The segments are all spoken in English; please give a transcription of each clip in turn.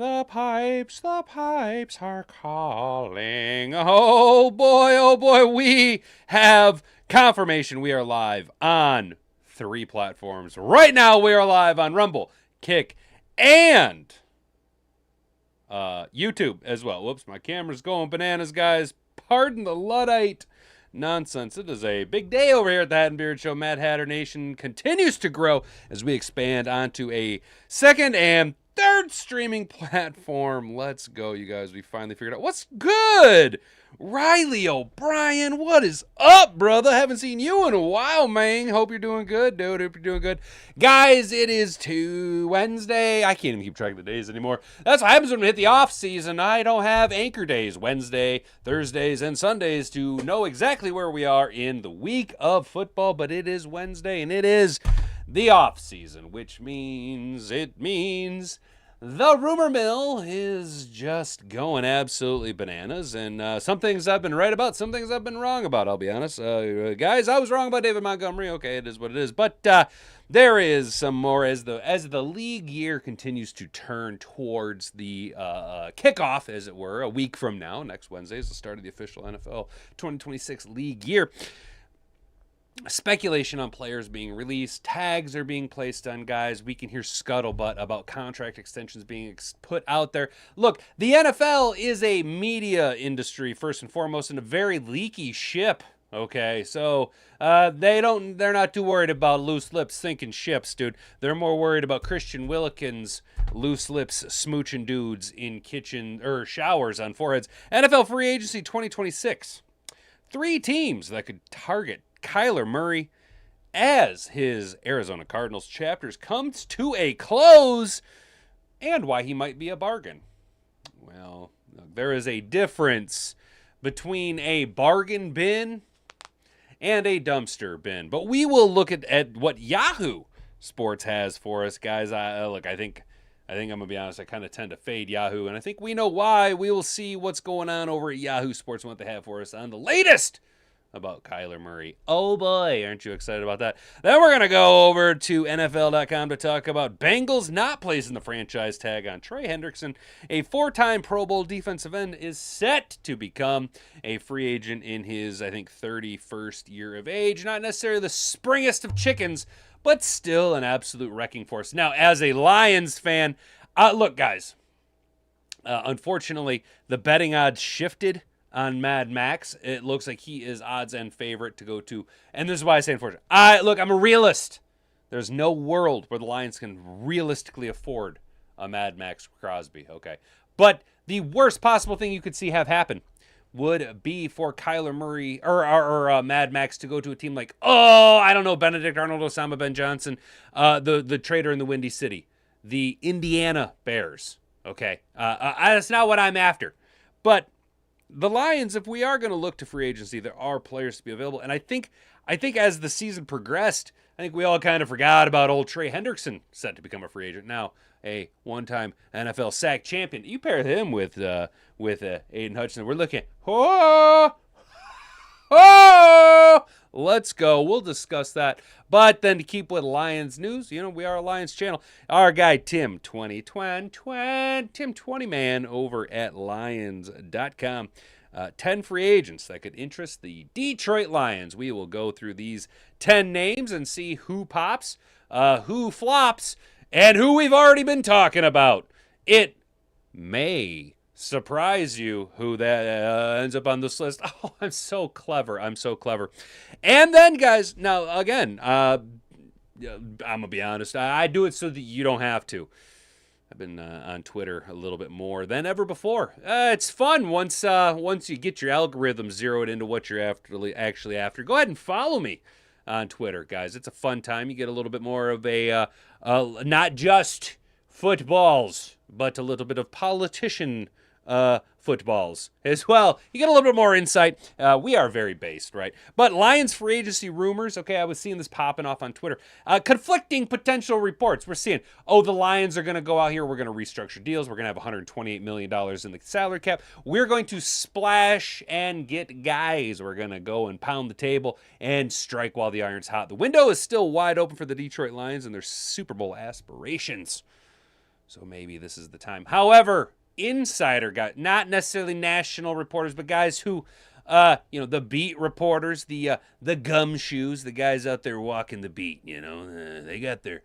The pipes are calling. Oh boy, we have confirmation. We are live on 3 platforms. Right now, we are live on Rumble, Kick, and YouTube as well. Whoops, my camera's going bananas, guys. Pardon the Luddite nonsense. It is a big day over here at the Hat and Beard Show. Mad Hatter Nation continues to grow as we expand onto a second and third streaming platform. Let's go, you guys. We finally figured out what's good. Riley O'Brien, what is up, brother? Haven't seen you in a while, man. Hope you're doing good, dude. Hope you're doing good. Guys, it is Wednesday. I can't even keep track of the days anymore. That's what happens when we hit the off season. I don't have anchor days, Wednesday, Thursdays, and Sundays to know exactly where we are in the week of football, but it is Wednesday, and it is the off season, which means the rumor mill is just going absolutely bananas, and some things I've been right about, some things I've been wrong about, I'll be honest. Guys, I was wrong about David Montgomery. Okay, it is what it is. But there is some more as the league year continues to turn towards the kickoff, as it were, a week from now. Next Wednesday is the start of the official NFL 2026 league year. Speculation on players being released, tags are being placed on guys. We can hear scuttlebutt about contract extensions being put out there. Look, the NFL is a media industry first and foremost, and a very leaky ship. Okay, so they're not too worried about loose lips sinking ships, dude. They're more worried about Christian Wilkins loose lips smooching dudes in kitchen or showers on foreheads. NFL free agency 2026. 3 teams that could target Kyler Murray as his Arizona Cardinals chapters comes to a close, and why he might be a bargain. Well, there is a difference between a bargain bin and a dumpster bin, but we will look at what Yahoo Sports has for us, guys. I think I'm gonna be honest. I kind of tend to fade Yahoo, and I think we know why. We will see what's going on over at Yahoo Sports and what they have for us on the latest about Kyler Murray. Oh boy, aren't you excited about that? Then we're going to go over to NFL.com to talk about Bengals not placing the franchise tag on Trey Hendrickson. A 4-time Pro Bowl defensive end is set to become a free agent in his, I think, 31st year of age. Not necessarily the springest of chickens, but still an absolute wrecking force. Now, as a Lions fan, look, guys, unfortunately, the betting odds shifted on Mad Max. It looks like he is odds and favorite to go to. And this is why I say unfortunate. I'm a realist. There's no world where the Lions can realistically afford a Mad Max Crosby. Okay. But the worst possible thing you could see have happen would be for Kyler Murray or Mad Max to go to a team like, I don't know, Benedict Arnold, Osama Ben Johnson, the trader in the Windy City, the Indiana Bears. Okay. That's not what I'm after. But the Lions, if we are going to look to free agency, there are players to be available. And I think as the season progressed, I think we all kind of forgot about old Trey Hendrickson set to become a free agent. Now, a one-time NFL sack champion. You pair him with Aiden Hutchinson. We're looking at, let's go. We'll discuss that. But then to keep with Lions news, we are a Lions channel. Our guy, Tim 20 man over at Lions.com. 10 free agents that could interest the Detroit Lions. We will go through these 10 names and see who pops, who flops, and who we've already been talking about. It may surprise you who that ends up on this list. Oh, I'm so clever. And then, guys, now, again, I'm going to be honest. I do it so that you don't have to. I've been on Twitter a little bit more than ever before. It's fun once you get your algorithm zeroed into what you're actually after. Go ahead and follow me on Twitter, guys. It's a fun time. You get a little bit more of a not just footballs, but a little bit of politician footballs as well. You get a little bit more insight. We are very based, right? But Lions free agency rumors, okay, I was seeing this popping off on Twitter. Conflicting potential reports. We're seeing, the Lions are going to go out here. We're going to restructure deals. We're going to have $128 million in the salary cap. We're going to splash and get guys. We're going to go and pound the table and strike while the iron's hot. The window is still wide open for the Detroit Lions and their Super Bowl aspirations. So maybe this is the time. However, insider guys, not necessarily national reporters, but guys who, the beat reporters, the gumshoes, the guys out there walking the beat, they got their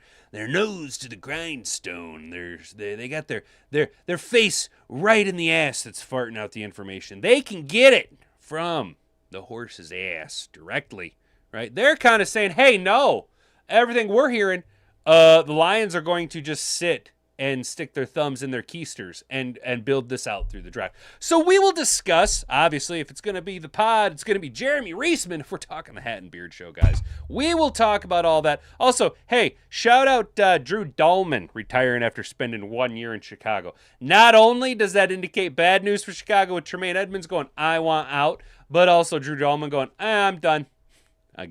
nose to the grindstone. They got their face right in the ass that's farting out the information. They can get it from the horse's ass directly, right? They're kind of saying, hey, no, everything we're hearing, the Lions are going to just sit and stick their thumbs in their keisters and build this out through the draft. So we will discuss, obviously, if it's going to be the pod, it's going to be Jeremy Reisman if we're talking the Hat and Beard Show, guys. We will talk about all that. Also, hey, shout out Drew Dahlman retiring after spending 1 year in Chicago. Not only does that indicate bad news for Chicago with Tremaine Edmonds going, I want out, but also Drew Dahlman going, I'm done.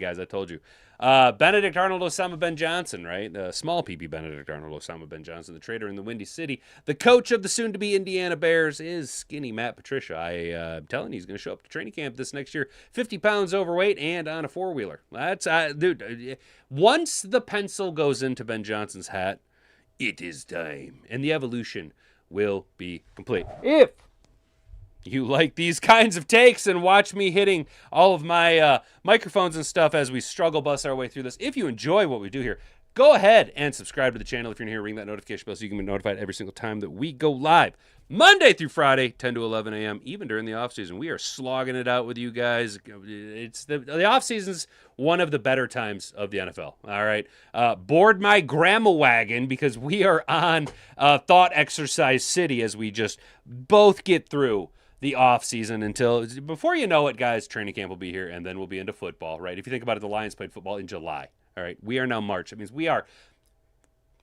Guys, I told you. Benedict Arnold Osama Ben Johnson, right? Small PP Benedict Arnold Osama Ben Johnson, the trader in the Windy City. The coach of the soon-to-be Indiana Bears is skinny Matt Patricia. I'm telling you, he's going to show up to training camp this next year, 50 pounds overweight and on a four-wheeler. That's, dude, once the pencil goes into Ben Johnson's hat, it is time. And the evolution will be complete. If you like these kinds of takes and watch me hitting all of my microphones and stuff as we struggle bust our way through this, if you enjoy what we do here, go ahead and subscribe to the channel. If you're new here, ring that notification bell so you can be notified every single time that we go live. Monday through Friday, 10 to 11 a.m., even during the offseason. We are slogging it out with you guys. It's the offseason's one of the better times of the NFL, all right? Board my grandma wagon because we are on thought exercise city as we just both get through the off season until before you know it, guys, training camp will be here and then we'll be into football, right? If you think about it, the Lions played football in July. All right. We are now March. It means we are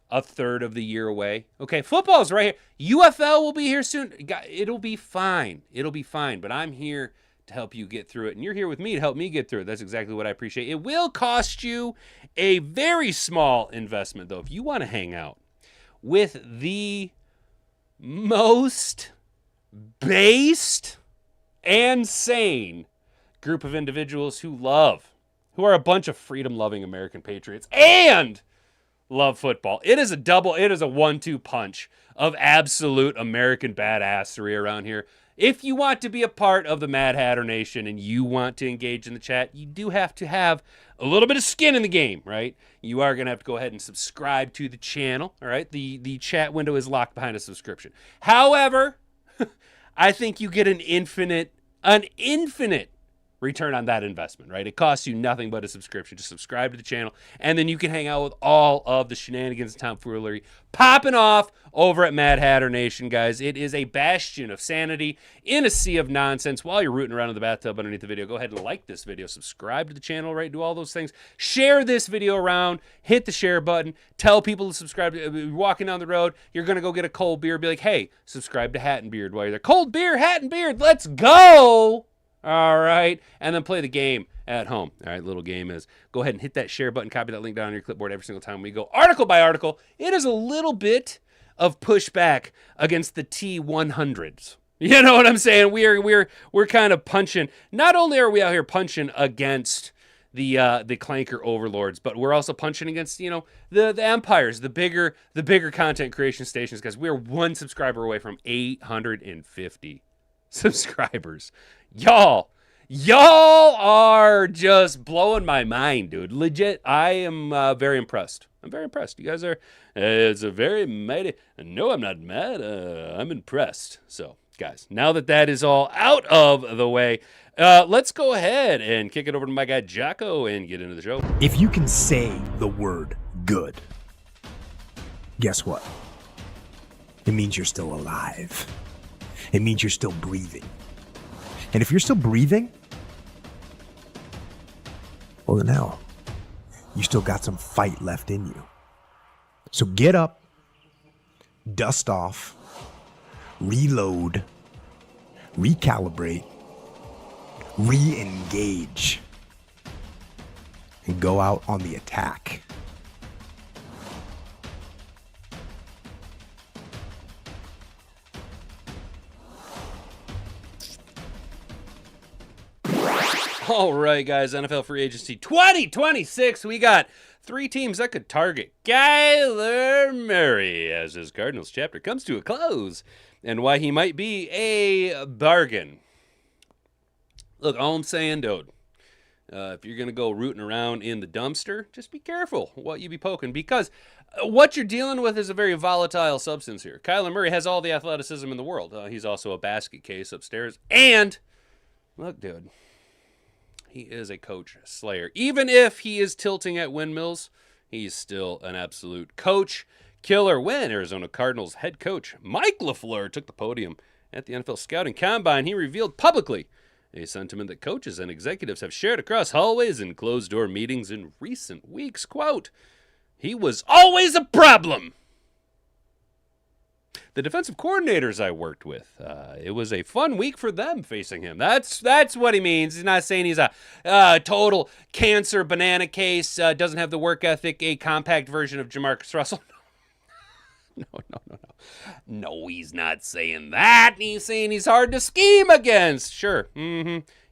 a third of the year away. Okay. Football's right here. UFL will be here soon. It'll be fine. It'll be fine. But I'm here to help you get through it. And you're here with me to help me get through it. That's exactly what I appreciate. It will cost you a very small investment, though. If you want to hang out with the most based and sane group of individuals who are a bunch of freedom-loving American patriots and love football. It is a 1-2 punch of absolute American badassery around here. If you want to be a part of the Mad Hatter Nation and you want to engage in the chat, you do have to have a little bit of skin in the game, right? You are going to have to go ahead and subscribe to the channel, all right? The chat window is locked behind a subscription. However, I think you get an infinite return on that investment, right? It costs you nothing but a subscription. Just subscribe to the channel, and then you can hang out with all of the shenanigans and tomfoolery popping off over at Mad Hatter Nation, guys. It is a bastion of sanity in a sea of nonsense. While you're rooting around in the bathtub underneath the video, go ahead and like this video, subscribe to the channel, right? Do all those things. Share this video around, hit the share button, tell people to subscribe. You're walking down the road, you're going to go get a cold beer, be like, hey, subscribe to Hat and Beard while you're there. Cold beer, Hat and Beard, let's go! All right, and then play the game at home. All right, little game is go ahead and hit that share button, copy that link down on your clipboard every single time we go article by article. It is a little bit of pushback against the T100s. You know what I'm saying? We're kind of punching. Not only are we out here punching against the clanker overlords, but we're also punching against the empires, the bigger content creation stations, because we're one subscriber away from 850 subscribers. Y'all are just blowing my mind, dude. Legit, I am very impressed. I'm very impressed. You guys are, it's a very mighty, no, I'm not mad. I'm impressed. So, guys, now that is all out of the way, let's go ahead and kick it over to my guy, Jocko, and get into the show. If you can say the word good, guess what? It means you're still alive. It means you're still breathing. And if you're still breathing, well then hell, you still got some fight left in you. So get up, dust off, reload, recalibrate, re-engage, and go out on the attack. All right, guys, NFL free agency 2026. We got 3 teams that could target Kyler Murray as his Cardinals chapter comes to a close, and why he might be a bargain. Look, all I'm saying, dude, if you're going to go rooting around in the dumpster, just be careful what you be poking, because what you're dealing with is a very volatile substance here. Kyler Murray has all the athleticism in the world. He's also a basket case upstairs. And, look, dude, he is a coach slayer. Even if he is tilting at windmills, he's still an absolute coach killer. When Arizona Cardinals head coach Mike LaFleur took the podium at the NFL Scouting Combine, he revealed publicly a sentiment that coaches and executives have shared across hallways and closed-door meetings in recent weeks. Quote, "He was always a problem." The defensive coordinators I worked with, it was a fun week for them facing him. That's what he means. He's not saying he's a total cancer banana case, doesn't have the work ethic, a compact version of Jamarcus Russell. No. No, he's not saying that. He's saying he's hard to scheme against. Sure.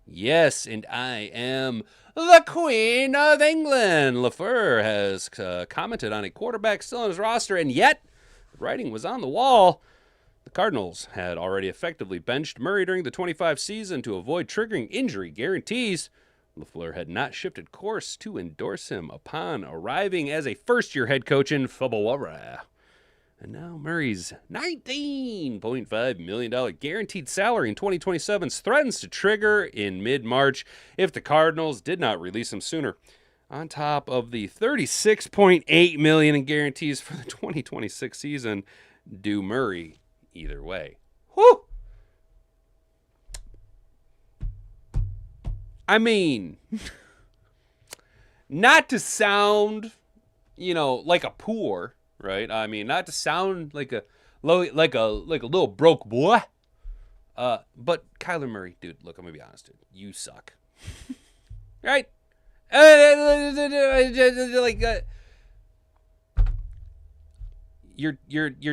Yes, and I am the Queen of England. LaFleur has commented on a quarterback still on his roster, and yet the writing was on the wall. The Cardinals had already effectively benched Murray during the 25 season to avoid triggering injury guarantees. LaFleur had not shifted course to endorse him upon arriving as a first-year head coach in February. And now Murray's $19.5 million guaranteed salary in 2027 threatens to trigger in mid-March if the Cardinals did not release him sooner. On top of the $36.8 million in guarantees for the 2026 season, due Murray either way. Whew! I mean, not to sound, like a poor, right? I mean, not to sound like a little broke boy. But Kyler Murray, dude, look, I'm gonna be honest, dude. You suck. Right? You're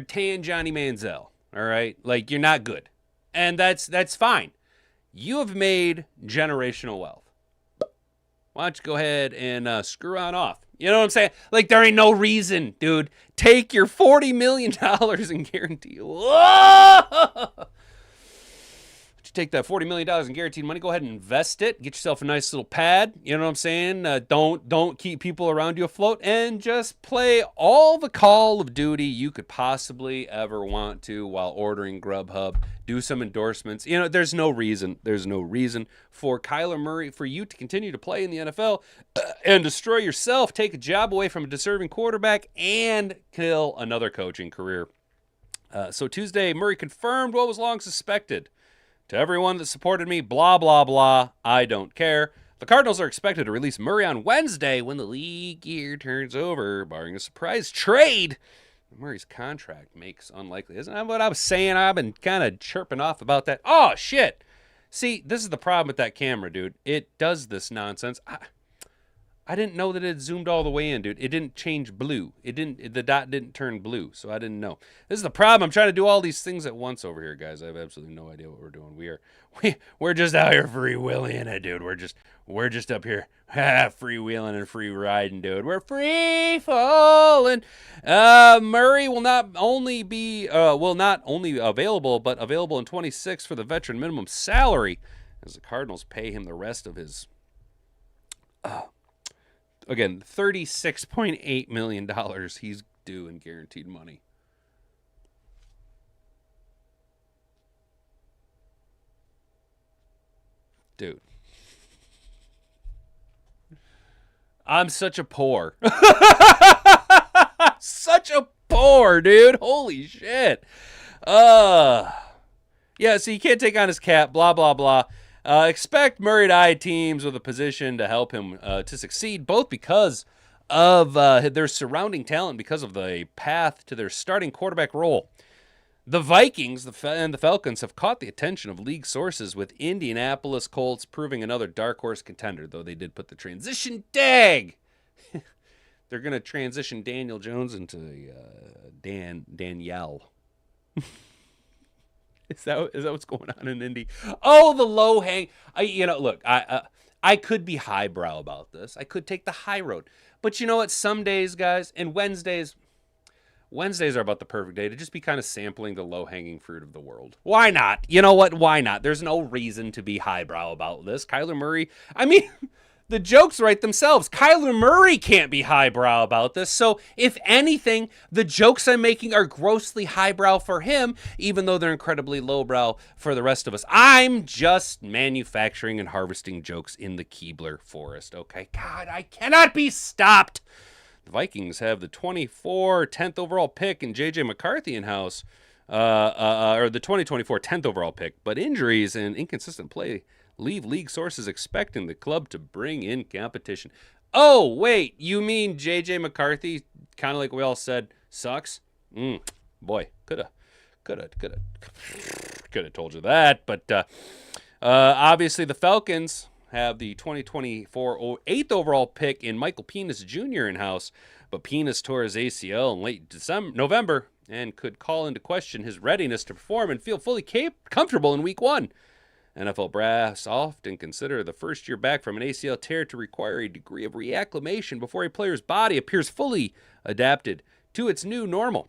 tan Johnny Manziel, all right? Like, you're not good. And that's fine. You have made generational wealth. Why don't you go ahead and screw on off? You know what I'm saying? Like, there ain't no reason, dude. Take your $40 million in guarantee. Whoa! You take that $40 million in guaranteed money, go ahead and invest it. Get yourself a nice little pad. You know what I'm saying? Don't keep people around you afloat, and just play all the Call of Duty you could possibly ever want to while ordering Grubhub. Do some endorsements. There's no reason for Kyler Murray, for you to continue to play in the NFL and destroy yourself, take a job away from a deserving quarterback, and kill another coaching career. So Tuesday, Murray confirmed what was long suspected. To everyone that supported me, blah, blah, blah, I don't care. The Cardinals are expected to release Murray on Wednesday when the league year turns over, barring a surprise trade. Murray's contract makes unlikely. Isn't that what I was saying? I've been kind of chirping off about that. Oh, shit. See, this is the problem with that camera, dude. It does this nonsense. I didn't know that it zoomed all the way in, dude. It didn't change blue. The dot didn't turn blue, so I didn't know. This is the problem. I'm trying to do all these things at once over here, guys. I have absolutely no idea what we're doing. We're just out here freewheeling it, dude. We're just up here freewheeling and free riding, dude. We're free falling. Murray will not only available, but available in 26 for the veteran minimum salary, as the Cardinals pay him the rest of his. Again, $36.8 million he's due in guaranteed money. Dude. I'm such a poor. Such a poor, dude. Holy shit. Yeah, so you can't take on his cap, blah, blah, blah. Expect Murray to eye teams with a position to help him to succeed, both because of their surrounding talent, because of the path to their starting quarterback role. The Vikings and the Falcons have caught the attention of league sources, with Indianapolis Colts proving another dark horse contender, though they did put the transition tag. They're going to transition Daniel Jones into Danielle. Is that what's going on in Indy? Oh, the low hang. Look, I could be highbrow about this. I could take the high road. But you know what? Some days, guys, and Wednesdays are about the perfect day to just be kind of sampling the low-hanging fruit of the world. Why not? You know what? Why not? There's no reason to be highbrow about this. Kyler Murray, I mean, the jokes write themselves. Kyler Murray can't be highbrow about this. So, if anything, the jokes I'm making are grossly highbrow for him, even though they're incredibly lowbrow for the rest of us. I'm just manufacturing and harvesting jokes in the Keebler forest, okay? God, I cannot be stopped. The Vikings have the 10th overall pick and J.J. McCarthy in-house, or the 2024 10th overall pick, but injuries and inconsistent play leave league sources expecting the club to bring in competition. Oh, wait, you mean J.J. McCarthy, kind of like we all said, sucks? Boy, could have told you that, but obviously the Falcons have the 2024 8th overall pick in Michael Penis Jr. in-house, but Penis tore his ACL in late November and could call into question his readiness to perform and feel fully comfortable in Week 1. NFL brass often consider the first year back from an ACL tear to require a degree of reacclimation before a player's body appears fully adapted to its new normal.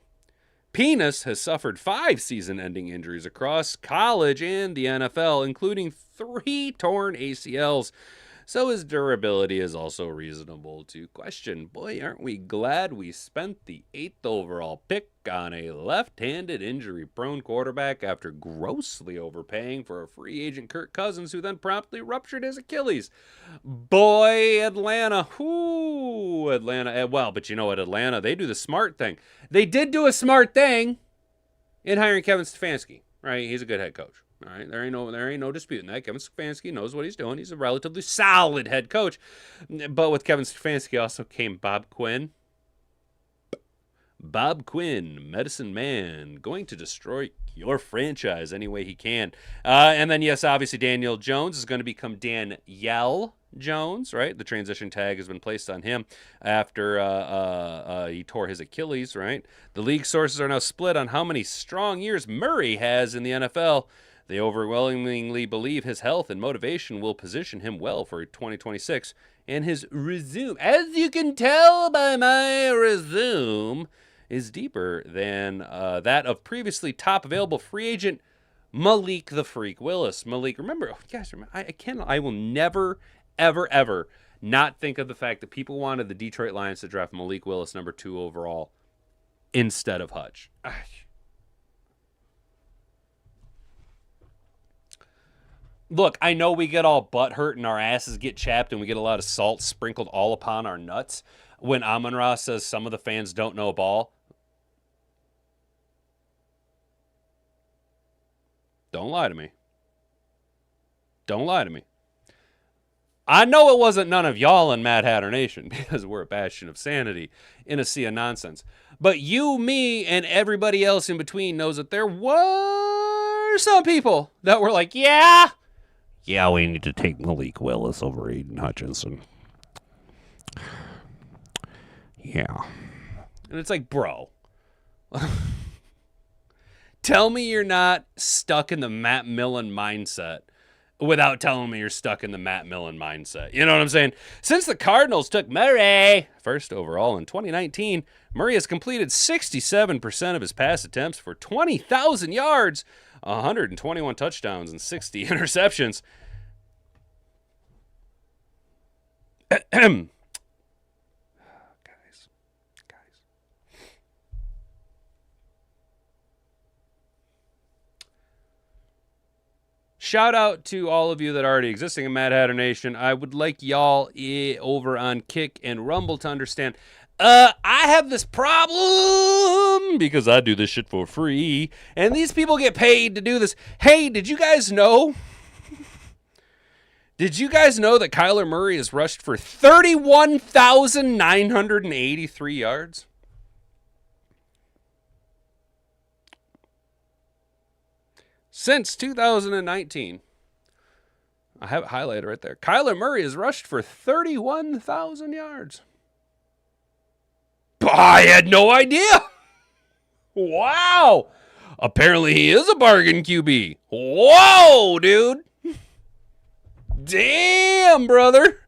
Penis has suffered 5 season-ending injuries across college and the NFL, including 3 torn ACLs, so his durability is also reasonable to question. Boy, aren't we glad we spent the 8th overall pick on a left-handed injury-prone quarterback after grossly overpaying for a free agent Kirk Cousins, who then promptly ruptured his Achilles. Boy, Atlanta. Whoo, Atlanta. Well, but you know what, Atlanta, they do the smart thing. They did do a smart thing in hiring Kevin Stefanski, right? He's a good head coach. All right, there ain't no disputing that. Kevin Stefanski knows what he's doing. He's a relatively solid head coach. But with Kevin Stefanski also came Bob Quinn. Bob Quinn, medicine man, going to destroy your franchise any way he can. And then, yes, obviously Daniel Jones is going to become Danielle Jones, right? The transition tag has been placed on him after he tore his Achilles, right? The league sources are now split on how many strong years Murray has in the NFL. They overwhelmingly believe his health and motivation will position him well for 2026 and his resume. As you can tell by my resume, is deeper than that of previously top available free agent Malik the Freak Willis. Malik, remember, guys, I will never, ever not think of the fact that people wanted the Detroit Lions to draft Malik Willis number 2 overall instead of Hutch. Look, I know we get all butthurt and our asses get chapped and we get a lot of salt sprinkled all upon our nuts when Amon-Ra says some of the fans don't know ball. Don't lie to me. Don't lie to me. I know it wasn't none of y'all in Mad Hatter Nation because we're a bastion of sanity in a sea of nonsense. But you, me, and everybody else in between knows that there were some people that were like, yeah, we need to take Malik Willis over Aiden Hutchinson. Yeah. And it's like, bro, tell me you're not stuck in the Matt Millen mindset without telling me you're stuck in the Matt Millen mindset. You know what I'm saying? Since the Cardinals took Murray first overall in 2019, Murray has completed 67% of his pass attempts for 20,000 yards, 121 touchdowns, and 60 interceptions. Guys. Shout out to all of you that are already existing in Mad Hatter Nation. I would like y'all over on Kick and Rumble to understand. I have this problem because I do this shit for free, and these people get paid to do this. Hey, did you guys know? Did you guys know that Kyler Murray has rushed for 31,983 yards? Since 2019. I have it highlighted right there. Kyler Murray has rushed for 31,000 yards. I had no idea. Wow. Apparently he is a bargain QB. Whoa, dude. Damn, brother.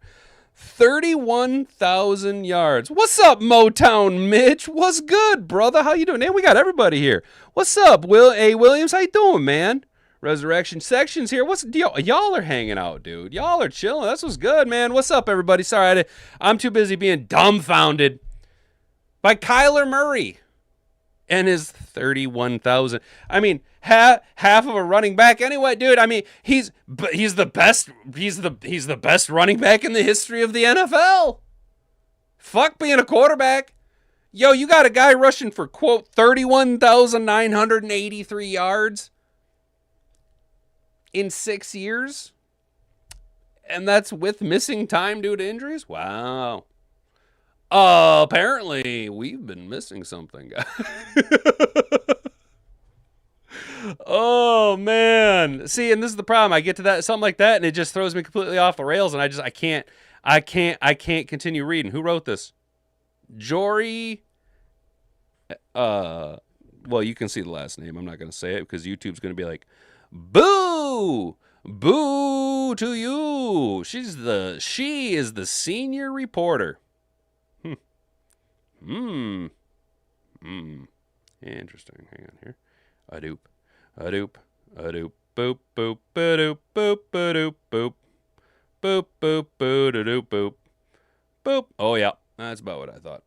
31,000 yards. What's up, Motown Mitch? What's good, brother? How you doing? Man, we got everybody here. What's up, Will A. Williams? How you doing, man? Resurrection Sections here. What's the deal? Y'all are hanging out, dude. Y'all are chilling. That's what's good, man. What's up, everybody? Sorry, I'm too busy being dumbfounded by Kyler Murray and his 31,000. I mean, half of a running back anyway, dude. I mean, he's the best. He's the best running back in the history of the NFL. Fuck being a quarterback. Yo, you got a guy rushing for, quote, 31,983 yards in 6 years, and that's with missing time due to injuries. Wow. Apparently we've been missing something, guys. Oh man. See, and this is the problem. I get to that something like that and it just throws me completely off the rails, and I can't continue reading. Who wrote this? Jory. Well, you can see the last name. I'm not going to say it because YouTube's going to be like, boo! Boo to you. She is the senior reporter. Interesting. Hang on here. A doop, boop, boop, ba-doop, boop, ba-doop, boop, boop, boop, boo-da-doop, boop, boop. Oh, yeah. That's about what I thought.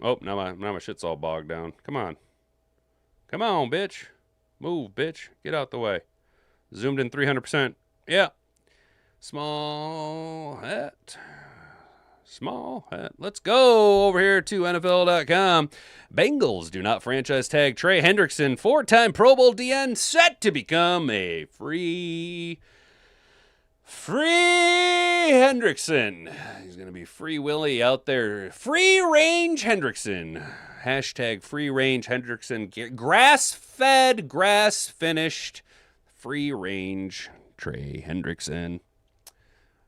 Oh, now my shit's all bogged down. Come on, bitch. Move, bitch. Get out the way. Zoomed in 300%. Yeah. Small hat. Let's go over here to NFL.com. Bengals do not franchise tag Trey Hendrickson, 4-time Pro Bowl DN, set to become a free Hendrickson. He's going to be Free Willy out there. Free range Hendrickson. Hashtag free range Hendrickson. Grass-fed, grass-finished, free range Trey Hendrickson.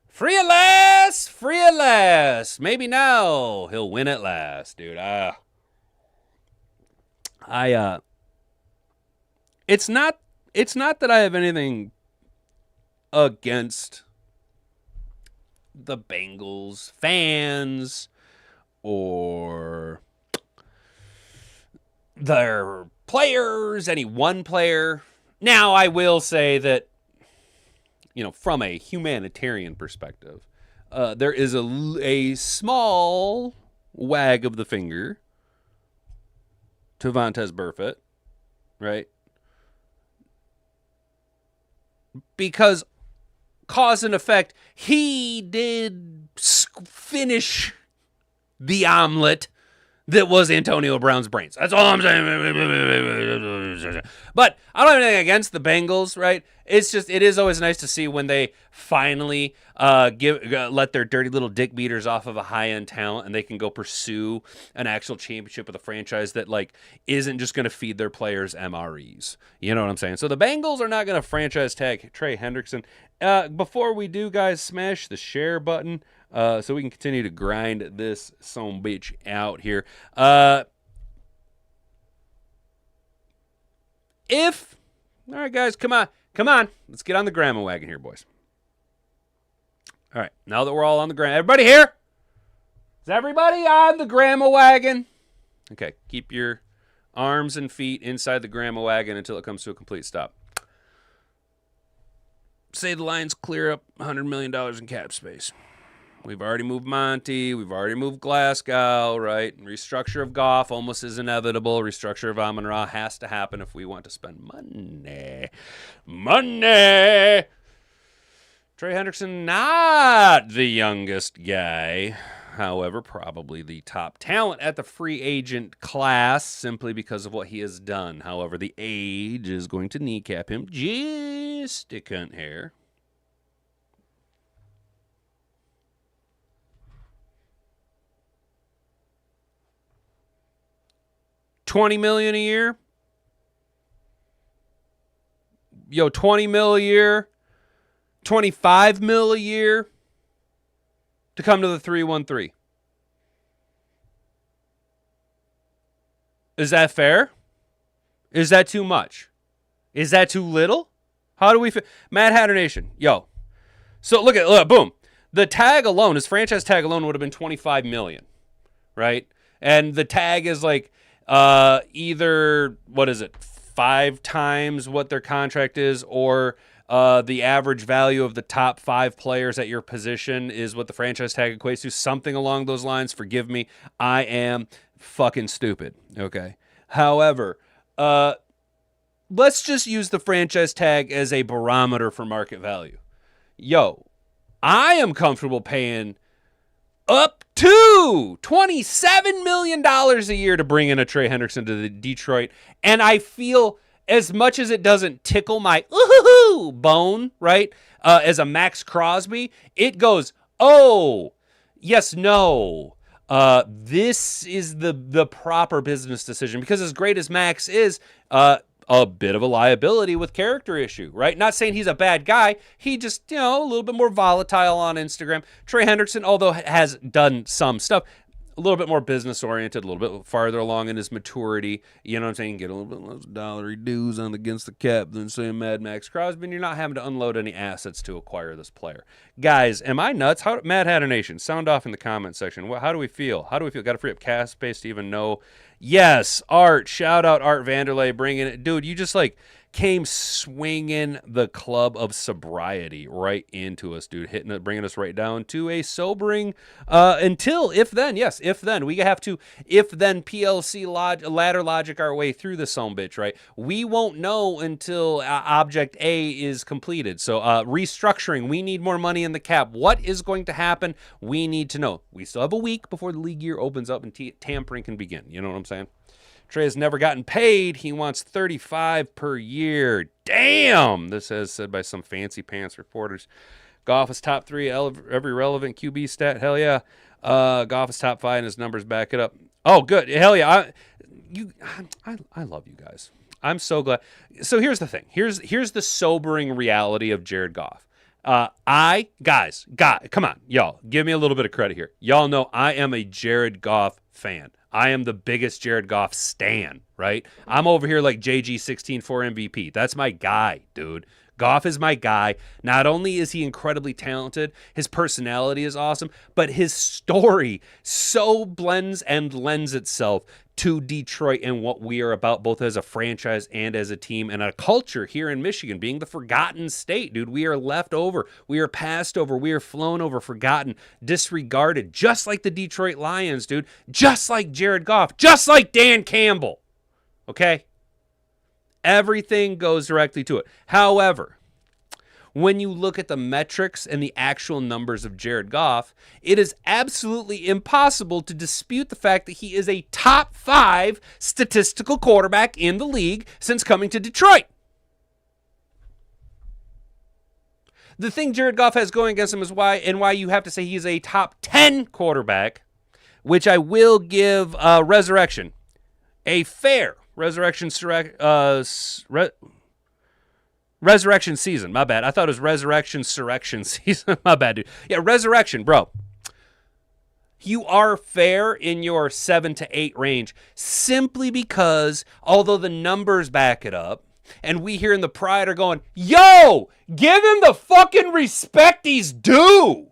Free at last. Maybe now he'll win at last, dude. It's not that I have anything against the Bengals fans or their players, any one player. Now, I will say that, from a humanitarian perspective, there is a small wag of the finger to Vontaze Burfict, right? Because cause and effect, he did finish the omelet that was Antonio Brown's brains. That's all I'm saying. But I don't have anything against the Bengals, right? It's just, it is always nice to see when they finally let their dirty little dick beaters off of a high-end talent and they can go pursue an actual championship with a franchise that, isn't just going to feed their players MREs. You know what I'm saying? So the Bengals are not going to franchise tag Trey Hendrickson. Before we do, guys, smash the share button. So we can continue to grind this son bitch out here. All right, guys, come on. Let's get on the grandma wagon here, boys. All right, now that we're all on the grandma, everybody here? Is everybody on the grandma wagon? Okay, keep your arms and feet inside the grandma wagon until it comes to a complete stop. Say the Lions clear up $100 million in cap space. We've already moved Monty. We've already moved Glasgow, right? Restructure of Goff almost is inevitable. Restructure of Amon-Ra has to happen if we want to spend money. Trey Hendrickson, not the youngest guy. However, probably the top talent at the free agent class simply because of what he has done. However, the age is going to kneecap him just a cunt hair. $20 million a year. Yo, $20 million a year. $25 million a year to come to the 313. Is that fair? Is that too much? Is that too little? How do we feel? Mad Hatter Nation, yo. So look, boom. The tag alone, his franchise tag alone would have been $25 million, right? And the tag is like either, what is it, 5 times what their contract is, or the average value of the top 5 players at your position is what the franchise tag equates to, something along those lines. Forgive me, I am fucking stupid, okay? However, let's just use the franchise tag as a barometer for market value. Yo, I am comfortable paying up to $27 million a year to bring in a Trey Hendrickson to the Detroit. And I feel, as much as it doesn't tickle my ooh bone, right, as a Max Crosby, it goes, oh, yes, no. This is the proper business decision, because as great as Max is, a bit of a liability with character issue, right? Not saying he's a bad guy. He just, a little bit more volatile on Instagram. Trey Hendrickson, although has done some stuff, a little bit more business oriented, a little bit farther along in his maturity. You know what I'm saying? Get a little bit less dollary dues on against the cap than, say, Mad Max Crosby, and you're not having to unload any assets to acquire this player. Guys, am I nuts? Mad Hatter Nation, sound off in the comment section. How do we feel? Got to free up cash space to even know? Yes, Art. Shout out Art Vanderlei bringing it. Dude, you just came swinging the club of sobriety right into us, dude, bringing us right down to a sobering if then we have to PLC ladder logic our way through the bitch, right? We won't know until object A is completed. So restructuring, we need more money in the cap. What is going to happen? We need to know. We still have a week before the league year opens up and tampering can begin. You know what I'm saying? Trey has never gotten paid. He wants $35 per year. Damn! This is said by some fancy pants reporters. Goff is top 3 every relevant QB stat. Hell yeah. Goff is top 5 and his numbers back it up. Oh, good. Hell yeah. I love you guys. I'm so glad. So here's the thing. Here's the sobering reality of Jared Goff. Come on, y'all. Give me a little bit of credit here. Y'all know I am a Jared Goff fan. I am the biggest Jared Goff stan, right? I'm over here like JG16 for MVP. That's my guy, dude. Goff is my guy. Not only is he incredibly talented, his personality is awesome, but his story so blends and lends itself to Detroit and what we are about, both as a franchise and as a team and a culture here in Michigan, being the forgotten state, dude. We are left over. We are passed over. We are flown over, forgotten, disregarded, just like the Detroit Lions, dude. Just like Jared Goff. Just like Dan Campbell. Okay? Everything goes directly to it. However, when you look at the metrics and the actual numbers of Jared Goff, it is absolutely impossible to dispute the fact that he is a top 5 statistical quarterback in the league since coming to Detroit. The thing Jared Goff has going against him is why you have to say he's a top 10 quarterback, which I will give Resurrection a fair Resurrection season. My bad. I thought it was Resurrection season. My bad, dude. Yeah, Resurrection, bro. You are fair in your 7 to 8 range simply because, although the numbers back it up, and we here in the Pride are going, yo, give him the fucking respect he's due.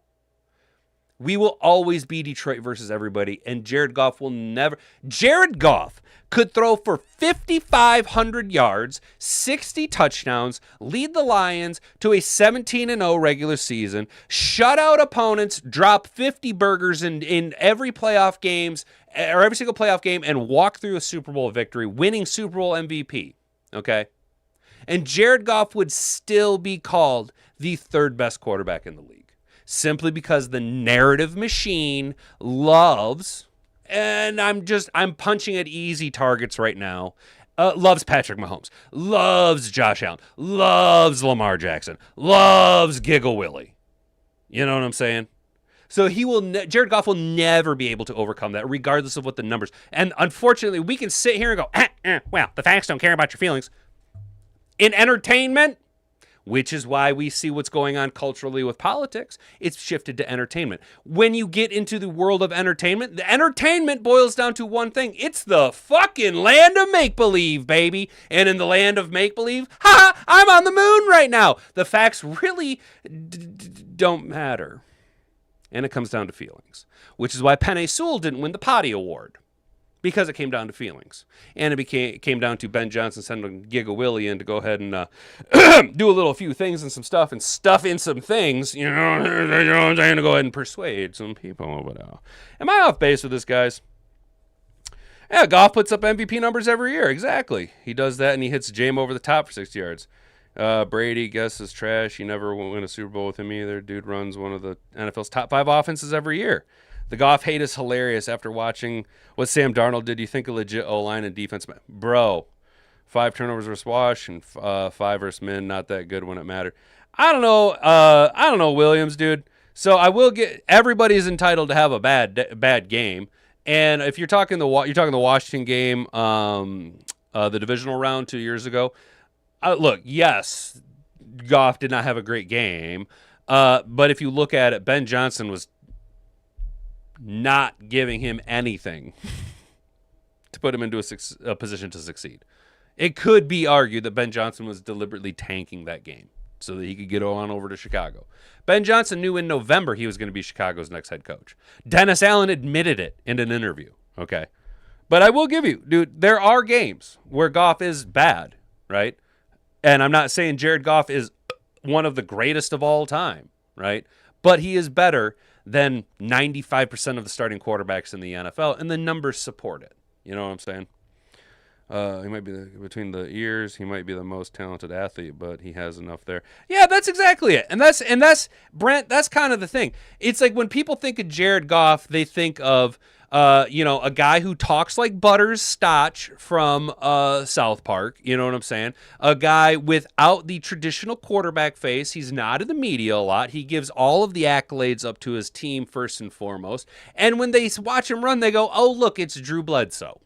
We will always be Detroit versus everybody, and Jared Goff will never. Jared Goff could throw for 5,500 yards, 60 touchdowns, lead the Lions to a 17-0 regular season, shut out opponents, drop 50 burgers in every playoff games, or every single playoff game, and walk through a Super Bowl victory, winning Super Bowl MVP. Okay? And Jared Goff would still be called the 3rd best quarterback in the league, simply because the narrative machine loves, and I'm punching at easy targets right now, loves Patrick Mahomes, loves Josh Allen, loves Lamar Jackson, loves Giggle Willie. You know what I'm saying? So Jared Goff will never be able to overcome that, regardless of what the numbers. And unfortunately, we can sit here and go, well, the facts don't care about your feelings. In entertainment, which is why we see what's going on culturally with politics. It's shifted to entertainment. When you get into the world of entertainment, the entertainment boils down to one thing. It's the fucking land of make-believe, baby. And in the land of make-believe, I'm on the moon right now. The facts really don't matter. And it comes down to feelings, which is why Penny Sewell didn't win the Potty Award. Because it came down to feelings. And it came down to Ben Johnson sending Giga Willie in to go ahead and do a few things and some stuff and stuff in some things, you know, I'm trying to go ahead and persuade some people. But, am I off base with this, guys? Yeah, Goff puts up MVP numbers every year. Exactly. He does that and he hits James over the top for 60 yards. Brady, guess, is trash. You never win a Super Bowl with him either. Dude runs one of the NFL's top 5 offenses every year. The Goff hate is hilarious. After watching what Sam Darnold did, you think a legit O-line and defense? Bro, 5 turnovers versus Wash and 5 versus Min. Not that good when it mattered. I don't know, Williams, dude. So I will get. Everybody's entitled to have a bad game. And if you're talking the Washington game, the divisional round 2 years ago. Look, yes, Goff did not have a great game. But if you look at it, Ben Johnson was not giving him anything to put him into a position to succeed. It could be argued that Ben Johnson was deliberately tanking that game so that he could get on over to Chicago. Ben Johnson knew in November he was going to be Chicago's next head coach. Dennis Allen admitted it in an interview, okay? But I will give you, dude, there are games where Goff is bad, right? And I'm not saying Jared Goff is one of the greatest of all time, right? But he is better than 95% of the starting quarterbacks in the NFL, and the numbers support it. You know what I'm saying? He might be between the ears. He might be the most talented athlete, but he has enough there. Yeah, that's exactly it. And that's Brent. That's kind of the thing. It's like when people think of Jared Goff, they think of a guy who talks like Butters Stotch from South Park. You know what I'm saying? A guy without the traditional quarterback face. He's not in the media a lot. He gives all of the accolades up to his team first and foremost. And when they watch him run, they go, "Oh, look, it's Drew Bledsoe."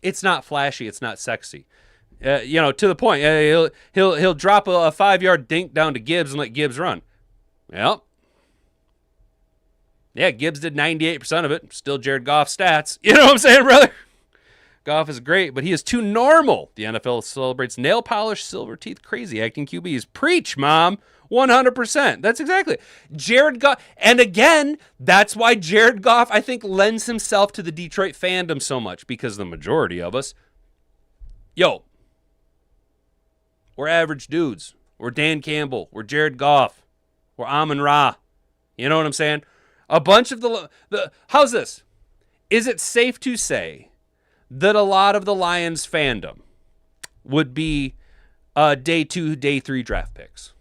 It's not flashy. It's not sexy. To the point. He'll drop a 5-yard dink down to Gibbs and let Gibbs run. Yep. Yeah, Gibbs did 98% of it. Still Jared Goff stats. You know what I'm saying, brother? Goff is great, but he is too normal. The NFL celebrates nail polish, silver teeth, crazy acting QBs. Preach, Mom. 100%. That's exactly it. Jared Goff. And again, that's why Jared Goff, I think, lends himself to the Detroit fandom so much, because the majority of us, we're average dudes. We're Dan Campbell. We're Jared Goff. We're Amon Ra. You know what I'm saying? A bunch of the how's this? Is it safe to say that a lot of the Lions fandom would be day 2, day 3 draft picks?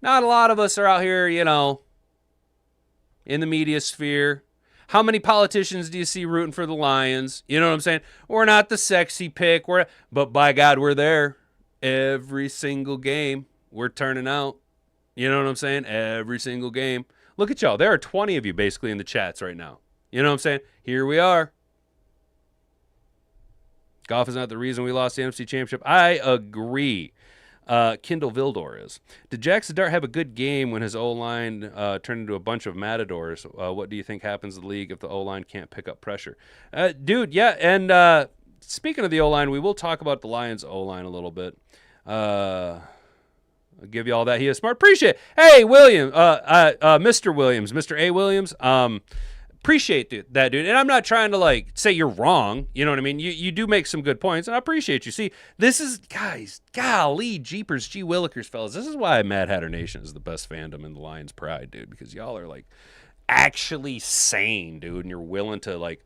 Not a lot of us are out here, in the media sphere. How many politicians do you see rooting for the Lions? You know what I'm saying? We're not the sexy pick, but by God, we're there every single game. We're turning out. You know what I'm saying? Every single game. Look at y'all. There are 20 of you basically in the chats right now. You know what I'm saying? Here we are. Goff is not the reason we lost the NFC Championship. I agree. Kindle Vildor is. Did Jackson Dart have a good game when his O-line turned into a bunch of matadors? What do you think happens to the league if the O-line can't pick up pressure? Dude, yeah, and speaking of the O-line, we will talk about the Lions O-line a little bit. I'll give you all that. He is smart. Appreciate it. Hey, William, Mr. Williams, Mr. A. Williams, appreciate that, dude. And I'm not trying to, say you're wrong. You know what I mean? You do make some good points, and I appreciate you. See, this is, guys, golly, jeepers, gee willikers, fellas. This is why Mad Hatter Nation is the best fandom in the Lions Pride, dude, because y'all are, actually sane, dude, and you're willing to,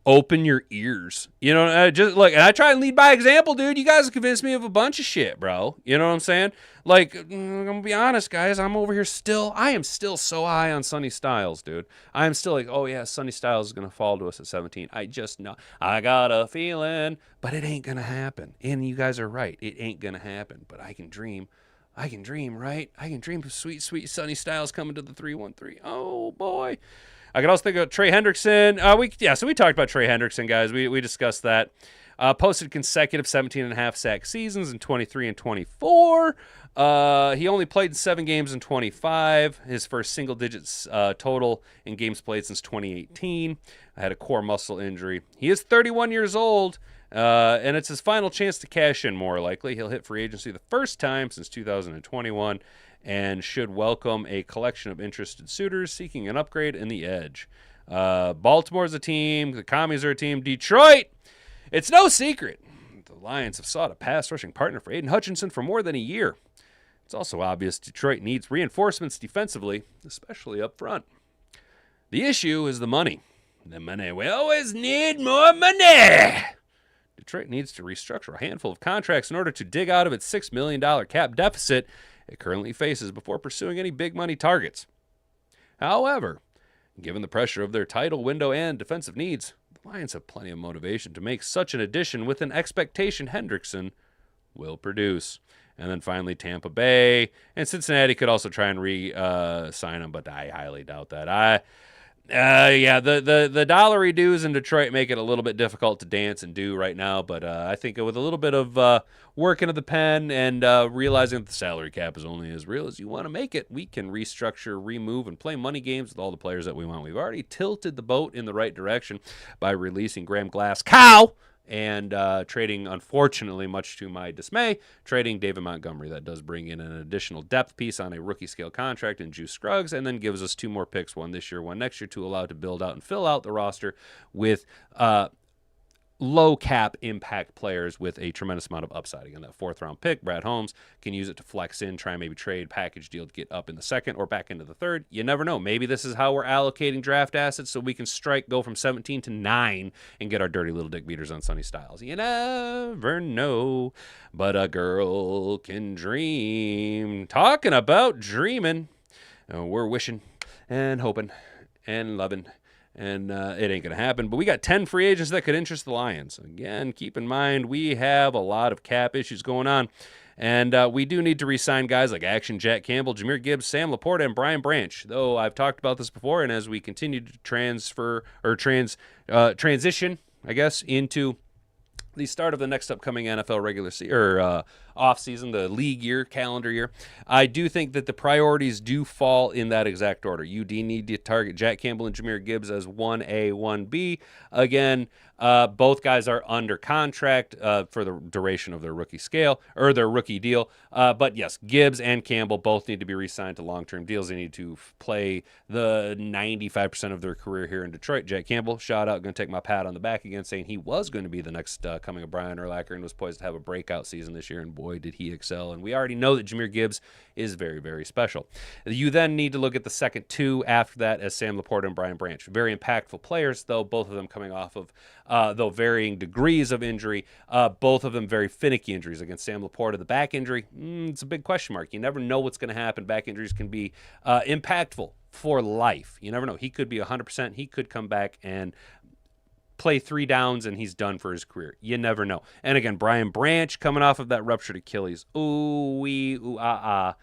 open your ears. You know, and I try and lead by example, dude. You guys have convinced me of a bunch of shit, bro. You know what I'm saying? I'm gonna be honest, guys. I am still so high on Sonny Styles, dude. I am still oh yeah, Sonny Styles is gonna fall to us at 17. I just know. I got a feeling, but it ain't gonna happen. And you guys are right. It ain't gonna happen, but I can dream. Right? I can dream of sweet, sweet Sonny Styles coming to the 313. Oh boy. I could also think of Trey Hendrickson. So we talked about Trey Hendrickson, guys. We discussed that. Posted consecutive 17.5 sack seasons in 23 and 24. He only played in 7 games in 25. His first single digits total in games played since 2018. Had a core muscle injury. He is 31 years old, and it's his final chance to cash in, more likely. He'll hit free agency the first time since 2021 and should welcome a collection of interested suitors seeking an upgrade in the edge. Baltimore's a team. The Commies are a team. Detroit, it's no secret the Lions have sought a pass rushing partner for Aiden Hutchinson for more than a year. It's also obvious Detroit needs reinforcements defensively, especially up front. The issue is the money. The money. We always need more money. Detroit needs to restructure a handful of contracts in order to dig out of its $6 million cap deficit it currently faces before pursuing any big money targets. However, given the pressure of their title window and defensive needs, the Lions have plenty of motivation to make such an addition with an expectation Hendrickson will produce. And then finally, Tampa Bay and Cincinnati could also try and re-sign him, but I highly doubt that. The dollary dues in Detroit make it a little bit difficult to dance and do right now, but I think with a little bit of work into the pen and realizing that the salary cap is only as real as you want to make it, we can restructure, remove, and play money games with all the players that we want. We've already tilted the boat in the right direction by releasing Graham Glasgow and trading, unfortunately, much to my dismay, trading David Montgomery. That does bring in an additional depth piece on a rookie-scale contract in Juice Scruggs, and then gives us 2 more picks, one this year, one next year, to allow to build out and fill out the roster with low cap impact players with a tremendous amount of upside. Again, that 4th-round pick, Brad Holmes, can use it to flex in, try and maybe trade, package deal to get up in the 2nd or back into the 3rd. You never know. Maybe this is how we're allocating draft assets so we can go from 17 to 9 and get our dirty little dick beaters on Sonny Styles. You never know, but a girl can dream. Talking about dreaming, we're wishing and hoping and loving, and it ain't going to happen. But we got 10 free agents that could interest the Lions. Again, keep in mind, we have a lot of cap issues going on, and we do need to re-sign guys like Action Jack Campbell, Jahmyr Gibbs, Sam Laporta, and Brian Branch. Though I've talked about this before, and as we continue to transition, I guess, into the start of the next upcoming NFL regular season offseason, the league year, calendar year, I do think that the priorities do fall in that exact order. You do need to target Jack Campbell and Jahmyr Gibbs as 1A, 1B. Again, both guys are under contract for the duration of their rookie deal. But yes, Gibbs and Campbell both need to be re-signed to long-term deals. They need to play the 95% of their career here in Detroit. Jack Campbell, shout out, going to take my pat on the back again, saying he was going to be the next coming of Brian Urlacher and was poised to have a breakout season this year, and boy, did he excel. And we already know that Jahmyr Gibbs is very, very special. You then need to look at the second 2 after that as Sam Laporta and Brian Branch. Very impactful players, though, both of them coming off of though varying degrees of injury, both of them very finicky injuries. Against Sam Laporta, the back injury, it's a big question mark. You never know what's going to happen. Back injuries can be impactful for life. You never know. He could be 100%. He could come back and play 3 downs and he's done for his career. You never know. And again, Brian Branch coming off of that ruptured Achilles. That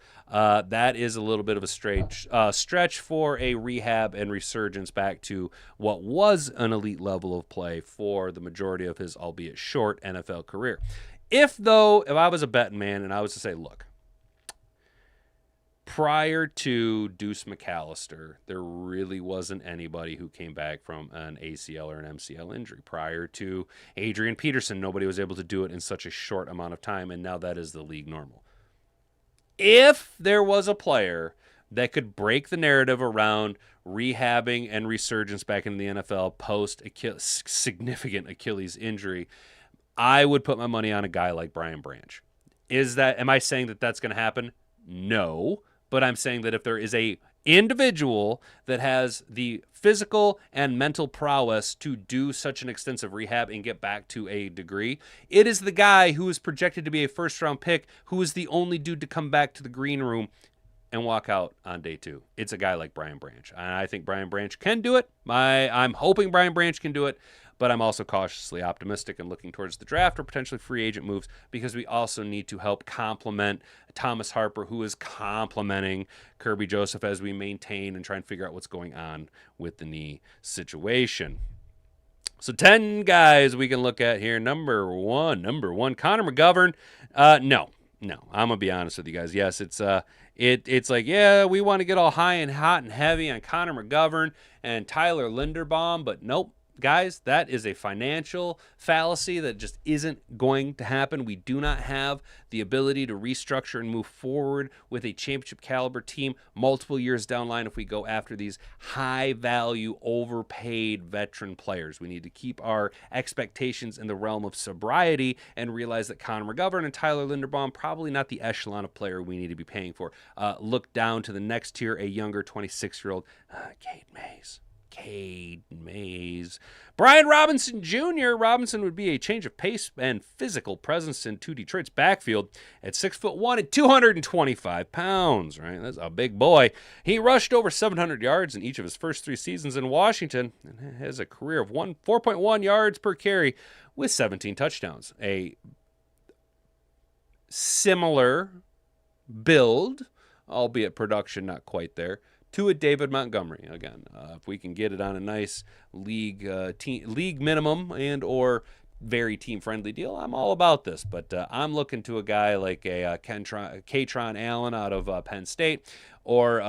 is a little bit of a stretch for a rehab and resurgence back to what was an elite level of play for the majority of his, albeit short, NFL career. If I was a betting man and I was to say, look, prior to Deuce McAllister, there really wasn't anybody who came back from an ACL or an MCL injury. Prior to Adrian Peterson, nobody was able to do it in such a short amount of time, and now that is the league normal. If there was a player that could break the narrative around rehabbing and resurgence back into the NFL post significant Achilles injury, I would put my money on a guy like Brian Branch. Am I saying that that's going to happen? No. But I'm saying that if there is a individual that has the physical and mental prowess to do such an extensive rehab and get back to a degree, it is the guy who is projected to be a first-round pick who is the only dude to come back to the green room and walk out on day 2. It's a guy like Brian Branch. And I think Brian Branch can do it. I'm hoping Brian Branch can do it. But I'm also cautiously optimistic and looking towards the draft or potentially free agent moves, because we also need to help complement Thomas Harper, who is complementing Kirby Joseph as we maintain and try and figure out what's going on with the knee situation. So 10 guys we can look at here. Number one, Connor McGovern. No, I'm gonna be honest with you guys. Yes, it's like, yeah, we want to get all high and hot and heavy on Connor McGovern and Tyler Linderbaum, but nope. Guys, that is a financial fallacy that just isn't going to happen. We do not have the ability to restructure and move forward with a championship caliber team multiple years down the line if we go after these high value, overpaid veteran players. We need to keep our expectations in the realm of sobriety and realize that Connor McGovern and Tyler Linderbaum probably not the echelon of player we need to be paying for. Look down to the next tier, a younger 26-year-old Cade Mays. Brian Robinson Jr. Robinson would be a change of pace and physical presence into Detroit's backfield at 6'1" and 225 pounds, right? That's a big boy. He rushed over 700 yards in each of his first 3 seasons in Washington and has a career of 4.1 yards per carry with 17 touchdowns. A similar build, albeit production not quite there, to a David Montgomery. Again, if we can get it on a nice league minimum and or very team-friendly deal, I'm all about this. But I'm looking to a guy like a Katron Allen out of Penn State, or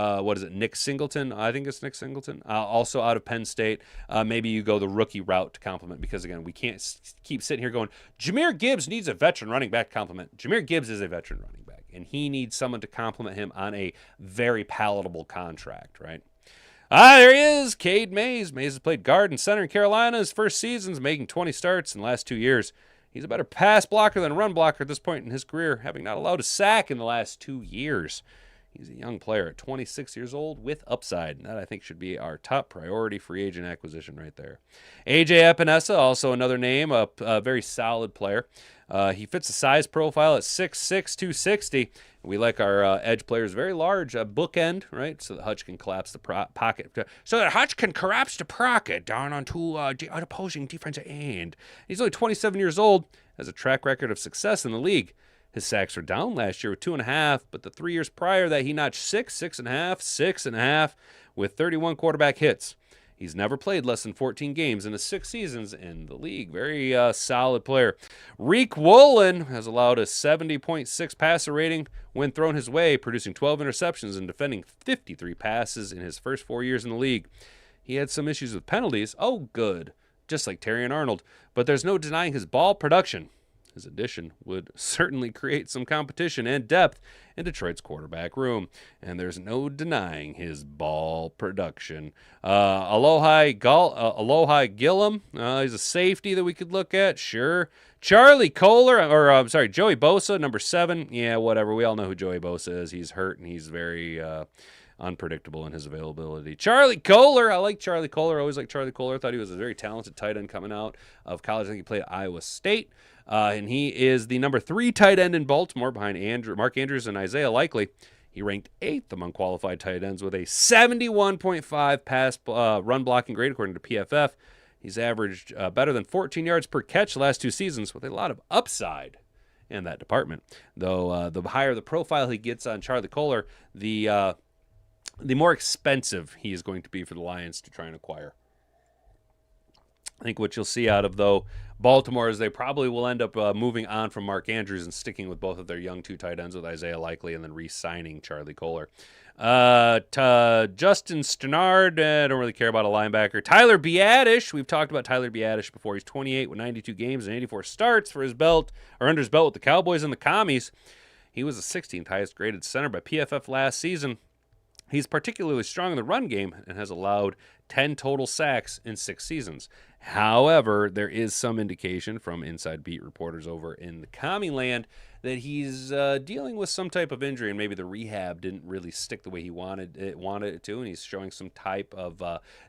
Nick Singleton? I think it's Nick Singleton, also out of Penn State. Maybe you go the rookie route to complement, because, again, we can't keep sitting here going, Jahmyr Gibbs needs a veteran running back complement. Jahmyr Gibbs is a veteran running back, and he needs someone to complement him on a very palatable contract, right? There he is, Cade Mays. Mays has played guard and center in Carolina his first seasons, making 20 starts in the last 2 years. He's a better pass blocker than run blocker at this point in his career, having not allowed a sack in the last 2 years. He's a young player at 26 years old with upside, and that I think should be our top priority free agent acquisition right there. AJ Epinesa, also another name, a very solid player. He fits the size profile at 6'6", 260. We like our edge players very large, bookend, right? So that Hutch can collapse the pocket. So that Hutch can collapse the pocket down onto opposing defensive end. He's only 27 years old, has a track record of success in the league. His sacks were down last year with 2.5, but the 3 years prior that he notched 6.5, with 31 quarterback hits. He's never played less than 14 games in the 6 seasons in the league. Very solid player. Reek Woolen has allowed a 70.6 passer rating when thrown his way, producing 12 interceptions and defending 53 passes in his first 4 years in the league. He had some issues with penalties. Oh, good. Just like Terrion Arnold. But there's no denying his ball production. His addition would certainly create some competition and depth in Detroit's quarterback room, and there's no denying his ball production. Alohi Gillum, he's a safety that we could look at, sure. Joey Bosa, number 7. Yeah, whatever. We all know who Joey Bosa is. He's hurt, and he's very unpredictable in his availability. Charlie Kohler. I like Charlie Kohler. Always liked Charlie Kohler. I thought he was a very talented tight end coming out of college. I think he played at Iowa State. And he is the number 3 tight end in Baltimore behind Mark Andrews and Isaiah Likely. He ranked 8th among qualified tight ends with a 71.5 pass run blocking grade according to PFF. He's averaged better than 14 yards per catch the last 2 seasons with a lot of upside in that department. Though the higher the profile he gets on Charlie Kohler, the more expensive he is going to be for the Lions to try and acquire. I think what you'll see out of, though, Baltimore is they probably will end up moving on from Mark Andrews and sticking with both of their young 2 tight ends with Isaiah Likely and then re-signing Charlie Kohler. Justin Stannard, I don't really care about a linebacker. Tyler Biadasz, we've talked about Tyler Biadasz before. He's 28 with 92 games and 84 starts for his belt, or under his belt with the Cowboys and the Commies. He was the 16th highest graded center by PFF last season. He's particularly strong in the run game and has allowed 10 total sacks in 6 seasons. However, there is some indication from inside beat reporters over in the Commie land that he's dealing with some type of injury, and maybe the rehab didn't really stick the way he wanted it to, and he's showing some type of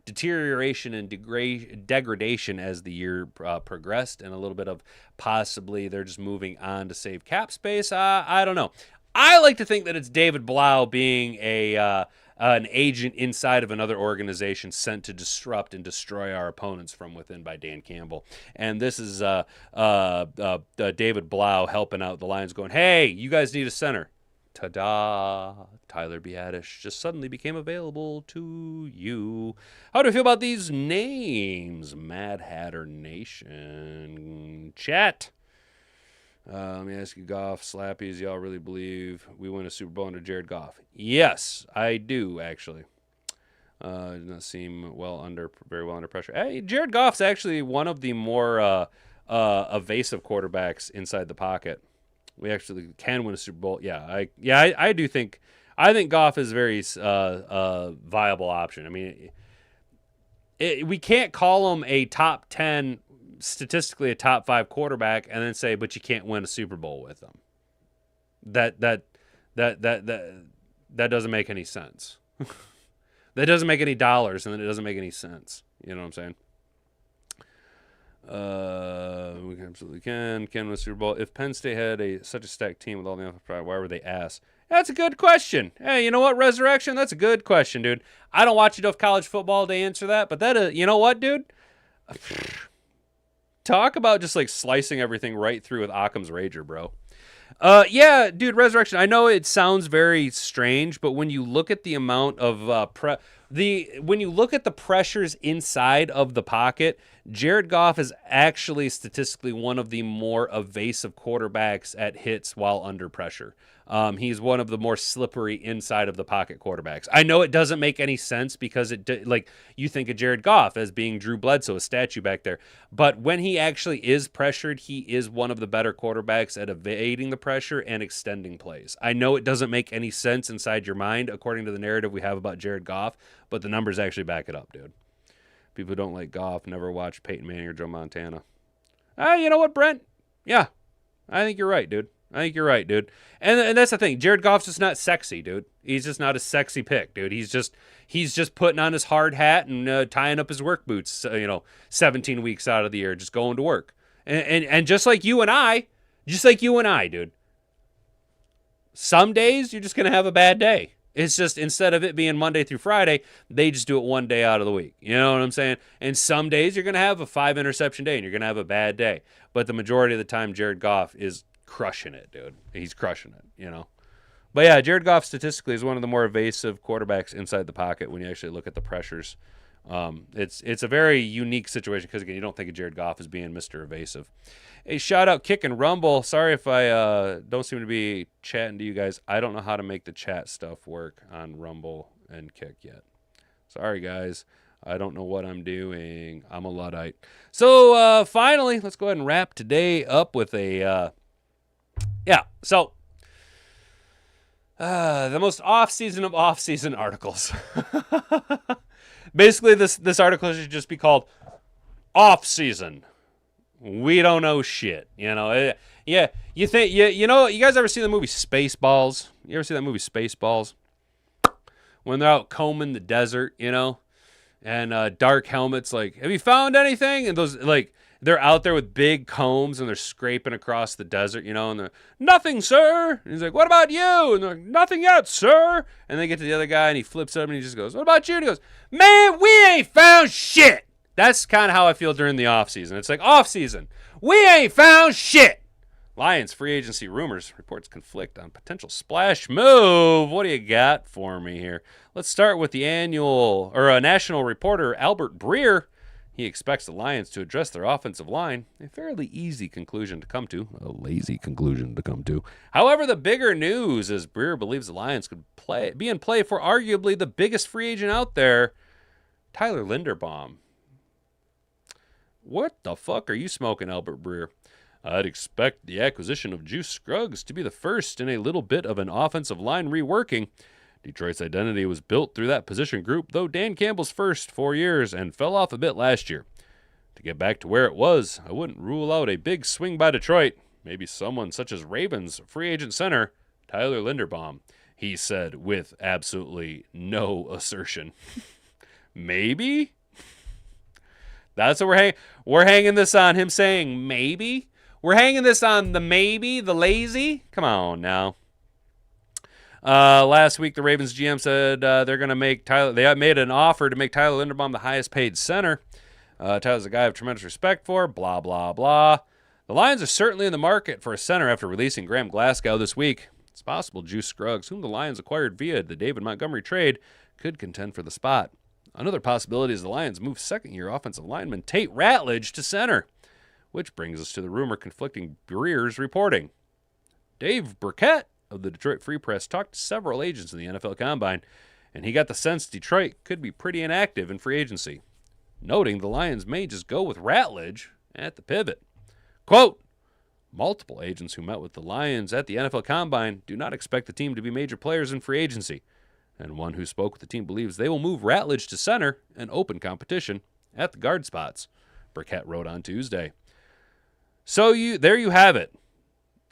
deterioration and degradation as the year progressed, and a little bit of possibly they're just moving on to save cap space. I don't know. I like to think that it's David Blau being an agent inside of another organization sent to disrupt and destroy our opponents from within by Dan Campbell. And this is David Blau helping out the Lions going, hey, you guys need a center. Ta-da! Tyler Biadasz just suddenly became available to you. How do you feel about these names? Mad Hatter Nation. Chat. Let me ask you, Goff, Slappies, y'all really believe we win a Super Bowl under Jared Goff? Yes, I do, actually. Does not seem very well under pressure. Hey, Jared Goff's actually one of the more evasive quarterbacks inside the pocket. We actually can win a Super Bowl. I do think. I think Goff is a very viable option. I mean, we can't call him a top 10, statistically a top 5 quarterback, and then say, but you can't win a Super Bowl with him. That doesn't make any sense. That doesn't make any dollars, and then it doesn't make any sense. You know what I'm saying? We absolutely can win a Super Bowl. If Penn State had such a stacked team with all the pride, why were they ass? That's a good question. Hey, you know what, Resurrection? That's a good question, dude. I don't watch enough college football to answer that, but you know what, dude? Talk about just like slicing everything right through with Occam's Rager, bro. Yeah, dude, Resurrection. I know it sounds very strange, but when you look at the amount of when you look at the pressures inside of the pocket, Jared Goff is actually statistically one of the more evasive quarterbacks at hits while under pressure. He's one of the more slippery inside of the pocket quarterbacks. I know it doesn't make any sense because you think of Jared Goff as being Drew Bledsoe, a statue back there. But when he actually is pressured, he is one of the better quarterbacks at evading the pressure and extending plays. I know it doesn't make any sense inside your mind according to the narrative we have about Jared Goff, but the numbers actually back it up, dude. People who don't like Goff never watch Peyton Manning or Joe Montana. You know what, Brent? Yeah, I think you're right, dude. And that's the thing. Jared Goff's just not sexy, dude. He's just not a sexy pick, dude. He's just putting on his hard hat and tying up his work boots, 17 weeks out of the year, just going to work. And just like you and I, dude. Some days you're just going to have a bad day. It's just instead of it being Monday through Friday, they just do it one day out of the week. You know what I'm saying? And some days you're going to have a 5-interception day and you're going to have a bad day. But the majority of the time, Jared Goff is crushing it, dude. He's crushing it, But yeah, Jared Goff statistically is one of the more evasive quarterbacks inside the pocket when you actually look at the pressures. It's a very unique situation because, again, you don't think of Jared Goff as being Mr. Evasive. Hey, shout out Kick and Rumble. Sorry if I don't seem to be chatting to you guys. I don't know how to make the chat stuff work on Rumble and Kick yet. Sorry, guys. I don't know what I'm doing. I'm a Luddite. So, finally, let's go ahead and wrap today up with the most off-season of off-season articles. Basically, this article should just be called Off-Season. We don't know shit, Yeah, you think you guys ever see the movie Spaceballs? You ever see that movie Spaceballs? When they're out combing the desert, and Dark Helmet's like, "Have you found anything?" And those they're out there with big combs and they're scraping across the desert, and they're, "Nothing, sir." And he's like, "What about you?" And they're like, "Nothing yet, sir." And they get to the other guy and he flips up and he just goes, "What about you?" And he goes, "Man, we ain't found shit." That's kind of how I feel during the offseason. It's like, off-season, we ain't found shit. Lions free agency rumors. Reports conflict on potential splash move. What do you got for me here? Let's start with the national reporter, Albert Breer. He expects the Lions to address their offensive line. A fairly easy conclusion to come to. A lazy conclusion to come to. However, the bigger news is Breer believes the Lions could be in play for arguably the biggest free agent out there, Tyler Linderbaum. What the fuck are you smoking, Albert Breer? I'd expect the acquisition of Juice Scruggs to be the first in a little bit of an offensive line reworking. Detroit's identity was built through that position group, though Dan Campbell's first 4 years and fell off a bit last year. To get back to where it was, I wouldn't rule out a big swing by Detroit. Maybe someone such as Ravens free agent center Tyler Linderbaum, he said with absolutely no assertion. Maybe? That's what we're hanging this on him saying maybe. We're hanging this on the maybe, the lazy. Come on now. Last week, the Ravens GM said they're going to make Tyler. They made an offer to make Tyler Linderbaum the highest paid center. Tyler's a guy I have tremendous respect for. Blah blah blah. The Lions are certainly in the market for a center after releasing Graham Glasgow this week. It's possible Juice Scruggs, whom the Lions acquired via the David Montgomery trade, could contend for the spot. Another possibility is the Lions move second-year offensive lineman Tate Ratledge to center, which brings us to the rumor conflicting Breer's reporting. Dave Burkett of the Detroit Free Press talked to several agents in the NFL Combine, and he got the sense Detroit could be pretty inactive in free agency, noting the Lions may just go with Ratledge at the pivot. Quote, multiple agents who met with the Lions at the NFL Combine do not expect the team to be major players in free agency, and one who spoke with the team believes they will move Ratledge to center and open competition at the guard spots, Burkett wrote on Tuesday. So there you have it.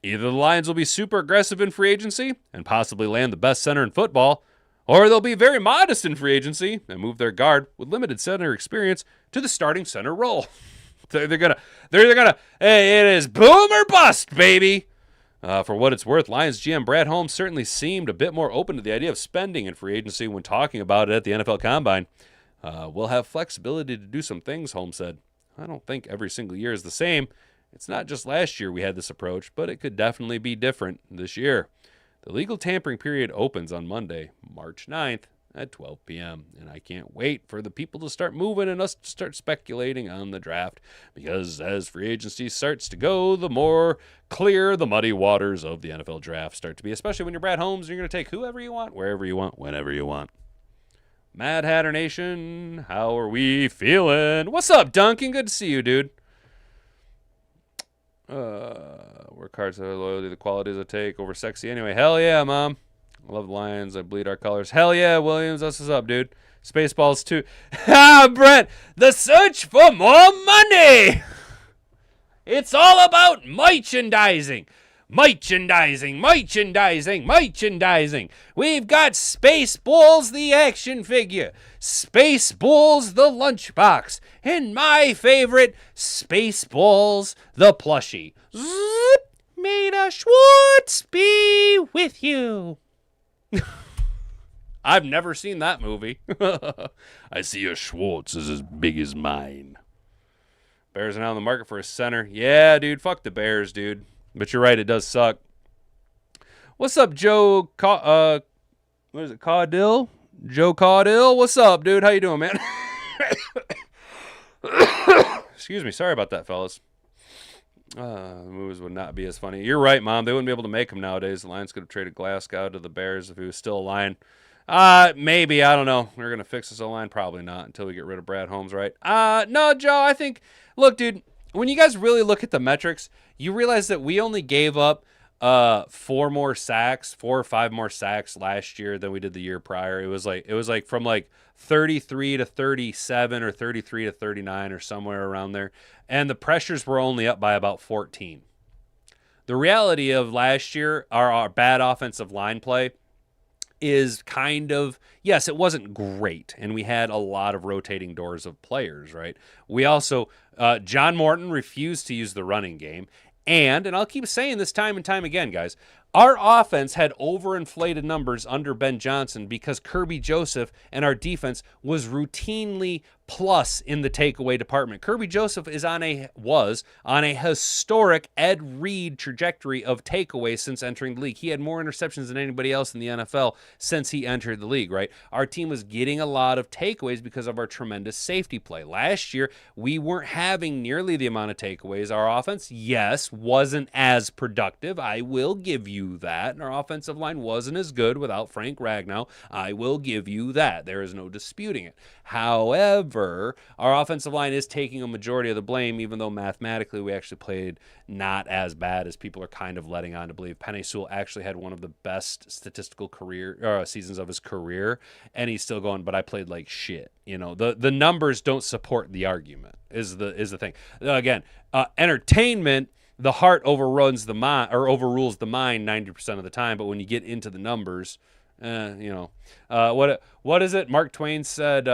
Either the Lions will be super aggressive in free agency and possibly land the best center in football, or they'll be very modest in free agency and move their guard with limited center experience to the starting center role. They're gonna, hey, it is boom or bust, baby. For what it's worth, Lions GM Brad Holmes certainly seemed a bit more open to the idea of spending in free agency when talking about it at the NFL Combine. We'll have flexibility to do some things, Holmes said. I don't think every single year is the same. It's not just last year we had this approach, but it could definitely be different this year. The legal tampering period opens on Monday, March 9th at 12 p.m., and I can't wait for the people to start moving and us to start speculating on the draft, because as free agency starts to go, the more clear the muddy waters of the NFL draft start to be, especially when you're Brad Holmes and you're going to take whoever you want, wherever you want, whenever you want. Mad Hatter Nation, how are we feeling? What's up, Duncan? Good to see you, dude. Work hard to loyalty, the qualities I take over sexy anyway. Hell yeah, Mom. I love the Lions. I bleed our colors. Hell yeah, Williams. That's what's up, dude. Spaceballs too. Ah, Brent. The search for more money. It's all about merchandising. Merchandising. We've got Spaceballs the action figure, Spaceballs the lunchbox, and my favorite, Spaceballs the plushie. Zip, may the Schwartz be with you. I've never seen that movie. I see a Schwartz is as big as mine. Bears are now in the market for a center. Yeah, dude, fuck the Bears, dude. But you're right, it does suck. What's up, Joe? What is it, Caudill? Joe Caudill? What's up, dude? How you doing, man? Excuse me. Sorry about that, fellas. The moves would not be as funny. You're right, Mom. They wouldn't be able to make them nowadays. The Lions could have traded Glasgow to the Bears if he was still a Lion. Maybe. I don't know. We're going to fix this O-line? Probably not until we get rid of Brad Holmes, right? No, Joe, I think... Look, dude, when you guys really look at the metrics, you realize that we only gave up 4 or 5 more sacks last year than we did the year prior. It was like from like 33 to 37 or 33 to 39 or somewhere around there. And the pressures were only up by about 14. The reality of last year, our bad offensive line play is kind of, yes, it wasn't great, and we had a lot of rotating doors of players, right? We also, John Morton refused to use the running game, and I'll keep saying this time and time again, guys, our offense had overinflated numbers under Ben Johnson because Kirby Joseph and our defense was routinely plus in the takeaway department. Kirby Joseph was on a historic Ed Reed trajectory of takeaways since entering the league. He had more interceptions than anybody else in the NFL since he entered the league, right? Our team was getting a lot of takeaways because of our tremendous safety play. Last year, we weren't having nearly the amount of takeaways. Our offense, yes, wasn't as productive. I will give you that. And our offensive line wasn't as good without Frank Ragnow. I will give you that. There is no disputing it. However, our offensive line is taking a majority of the blame, even though mathematically we actually played not as bad as people are kind of letting on to believe. Penei Sewell actually had one of the best statistical seasons of his career, and he's still going, but I played like shit. You know, the numbers don't support the argument is the thing. Again, entertainment, the heart overrules the mind 90% of the time, but when you get into the numbers, what is it? Mark Twain said,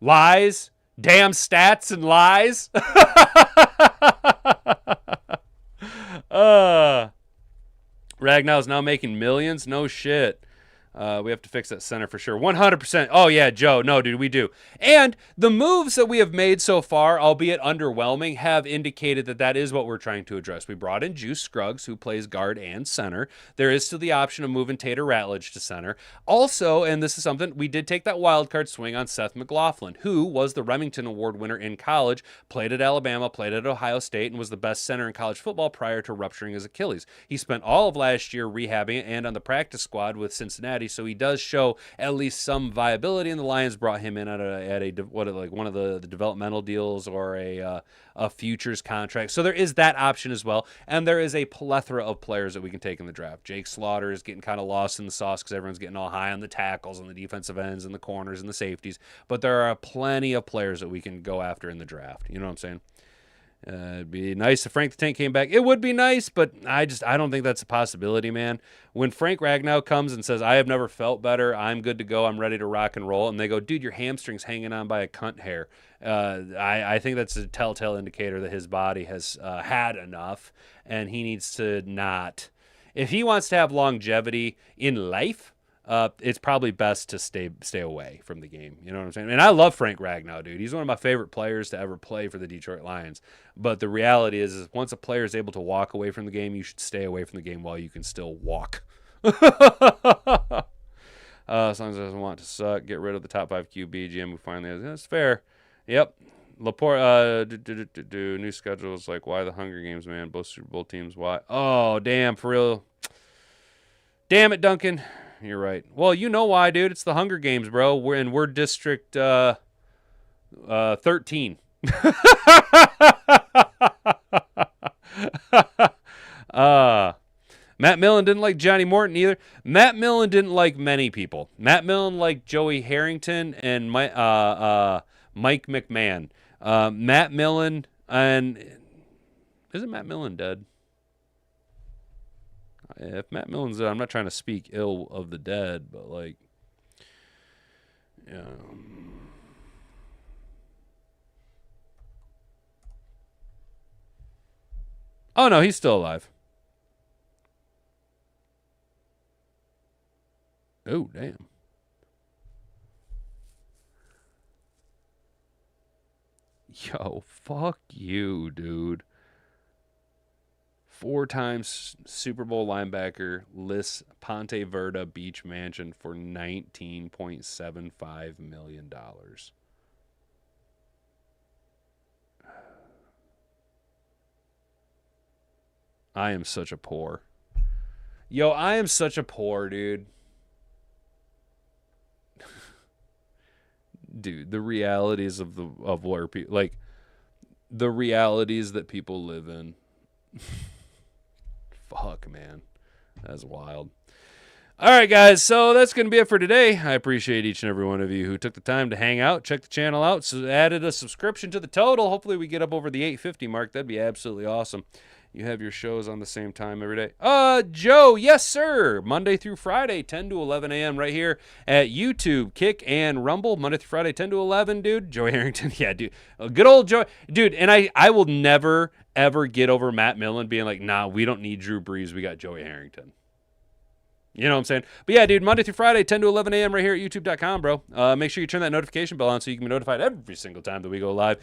lies, damn stats and lies. Ragnow's now making millions. No shit. We have to fix that center for sure. 100%. Oh, yeah, Joe. No, dude, we do. And the moves that we have made so far, albeit underwhelming, have indicated that that is what we're trying to address. We brought in Juice Scruggs, who plays guard and center. There is still the option of moving Tater Ratledge to center. Also, and this is something, we did take that wild card swing on Seth McLaughlin, who was the Remington Award winner in college, played at Alabama, played at Ohio State, and was the best center in college football prior to rupturing his Achilles. He spent all of last year rehabbing it and on the practice squad with Cincinnati, so he does show at least some viability, and the Lions brought him in at one of the developmental deals or a futures contract. So there is that option as well, and there is a plethora of players that we can take in the draft. Jake Slaughter is getting kind of lost in the sauce because everyone's getting all high on the tackles and the defensive ends and the corners and the safeties, but there are plenty of players that we can go after in the draft. You know what I'm saying? It'd be nice if Frank the Tank came back. It would be nice, but I don't think that's a possibility, man. When Frank Ragnow comes and says, I have never felt better, I'm good to go, I'm ready to rock and roll, and they go, dude, your hamstring's hanging on by a cunt hair. I think that's a telltale indicator that his body has had enough, and he needs to not. If he wants to have longevity in life, it's probably best to stay away from the game. You know what I'm saying? And I love Frank Ragnow, dude. He's one of my favorite players to ever play for the Detroit Lions. But the reality is once a player is able to walk away from the game, you should stay away from the game while you can still walk. As long as it doesn't want to suck, get rid of the top 5 QB GM who finally has. That's fair. Yep. Laporte, new schedules like why the Hunger Games, man? Both Super Bowl teams. Why? Oh, damn, for real. Damn it, Duncan. You're right. Well, you know why, dude. It's the Hunger Games, bro. We're District 13. Matt Millen didn't like Johnny Morton either. Matt Millen didn't like many people. Matt Millen liked Joey Harrington and Mike McMahon. Matt Millen and isn't Matt Millen dead? If Matt Millen's dead, I'm not trying to speak ill of the dead, but like, yeah. Oh no, he's still alive. Oh damn. Yo, fuck you, dude. 4-time Super Bowl linebacker lists Ponte Verda Beach Mansion for $19.75 million. I am such a poor. Yo, I am such a poor, dude. Dude, the realities of where people like the realities that people live in. Fuck, man. That's wild. All right, guys. So that's going to be it for today. I appreciate each and every one of you who took the time to hang out, check the channel out, so added a subscription to the total. Hopefully we get up over the 850 mark. That'd be absolutely awesome. You have your shows on the same time every day. Joe, yes, sir. Monday through Friday, 10 to 11 a.m. right here at YouTube, Kick, and Rumble. Monday through Friday, 10 to 11, dude. Joey Harrington. Yeah, dude. Good old Joey. Dude, and I will never, ever get over Matt Millen being like, nah, we don't need Drew Brees. We got Joey Harrington. You know what I'm saying? But yeah, dude, Monday through Friday, 10 to 11 a.m. right here at youtube.com, bro. Make sure you turn that notification bell on so you can be notified every single time that we go live.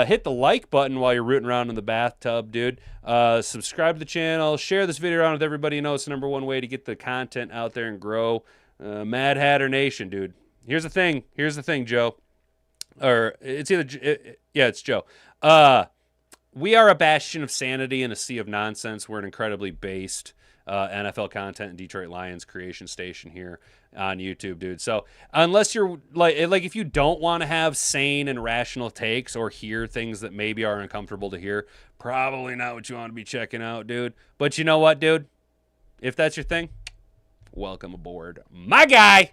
Hit the like button while you're rooting around in the bathtub, dude. Subscribe to the channel. Share this video around with everybody. You know it's the number one way to get the content out there and grow. Mad Hatter Nation, dude. Here's the thing, Joe. Or it's it's Joe. We are a bastion of sanity and a sea of nonsense. We're an incredibly based NFL content and Detroit Lions creation station here on YouTube, dude. So unless you're like if you don't want to have sane and rational takes or hear things that maybe are uncomfortable to hear, probably not what you want to be checking out, dude. But you know what, dude? If that's your thing, welcome aboard, my guy.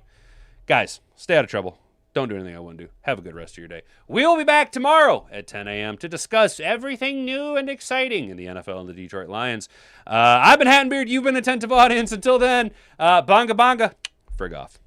Guys, stay out of trouble. Don't do anything I wouldn't do. Have a good rest of your day. We'll be back tomorrow at 10 a.m. to discuss everything new and exciting in the NFL and the Detroit Lions. I've been Hat and Beard. You've been attentive audience. Until then, bonga bonga. Frig off.